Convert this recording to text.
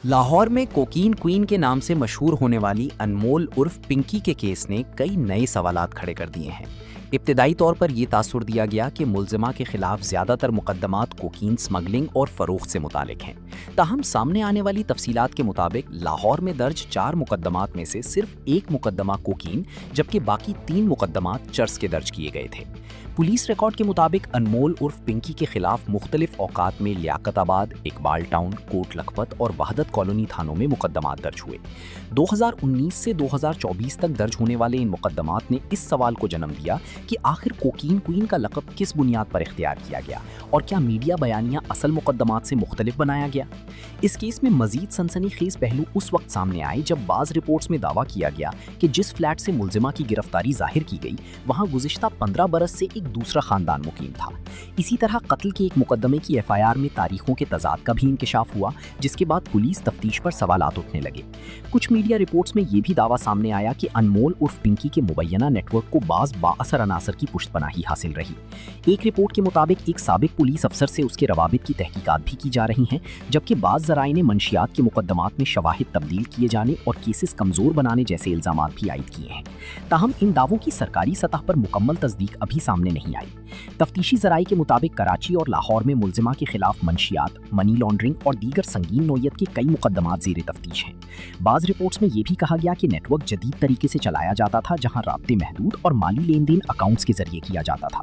लाहौर में cocaine queen के नाम से मशहूर होने वाली अनमोल उर्फ पिंकी के केस ने कई नए सवालात खड़े कर दिए हैं। इब्तिदाई तौर पर यह तासुर दिया गया कि मुल्जिमा के खिलाफ ज़्यादातर मुकदमात कोकीन स्मगलिंग और फ़रोख्त से मुतालिक हैं। ताहम सामने आने वाली तफसीलात के मुताबिक लाहौर में दर्ज 4 मुकदमात में से सिर्फ एक मुकदमा कोकीन जबकि बाकी 3 मुकदमात चर्स के दर्ज किए गए थे। पुलिस रिकॉर्ड के मुताबिक अनमोल उर्फ पिंकी के खिलाफ मुख्तलिफ औकात में लियाकताबाद, इकबाल टाउन, कोट लखपत और वहदत कॉलोनी थानों में मुकदमात दर्ज हुए। 2019 से 2024 तक दर्ज होने वाले इन मुकदमात ने इस सवाल को जन्म दिया कि आखिर कोकीन क्वीन का लक़ब किस बुनियाद पर इख्तियार किया गया और क्या मीडिया बयानिया असल मुकदमात से मुख्तलिफ बनाया गया। इस केस में मजीद सनसनीखेज पहलू उस वक्त सामने आए जब बाज़ रिपोर्ट्स में दावा किया गया कि जिस फ्लैट से मुल्जिमा की गिरफ्तारी जाहिर की गई वहाँ गुज़िश्ता 15 बरस से एक दूसरा खानदान मुकीम था। इसी तरह कत्ल के एक मुकदमे की FIR में तारीखों के तजाद का भी इंकशाफ हुआ, जिसके बाद पुलिस तफ्तीश पर सवालात उठने लगे। कुछ मीडिया रिपोर्ट्स में ये भी दावा सामने आया कि अनमोल उर्फ पिंकी के मुबैना नेटवर्क को बाज़ बाअसर अनासर की पुश्तपनाही हासिल रही। एक रिपोर्ट के मुताबिक एक साबिक पुलिस अफसर से उसके रवाबित की तहकीकात भी की जा रही हैं, जबकि बाज़ ज़राए ने मंशियात के मुकदमात में शवाहिद तब्दील किए जाने और केसेस कमज़ोर बनाने जैसे इल्ज़ामात भी आयद किए हैं। ताहम इन दावों की सरकारी सतह पर मुकम्मल तस्दीक अभी सामने नहीं आई। तफ्तीशी ज़राए के मुताबिक कराची और लाहौर में मुल्जिमा के खिलाफ मंशियात, मनी लॉन्ड्रिंग और दीगर संगीन नौयत के कई मुकदमात ज़ेर तफ्तीश हैं। बाज़ रिपोर्ट्स में यह भी कहा गया कि नेटवर्क जदीद तरीके से चलाया जाता था, जहां राब्ते महदूद और माली लेन देन अकाउंट्स के जरिए किया जाता था।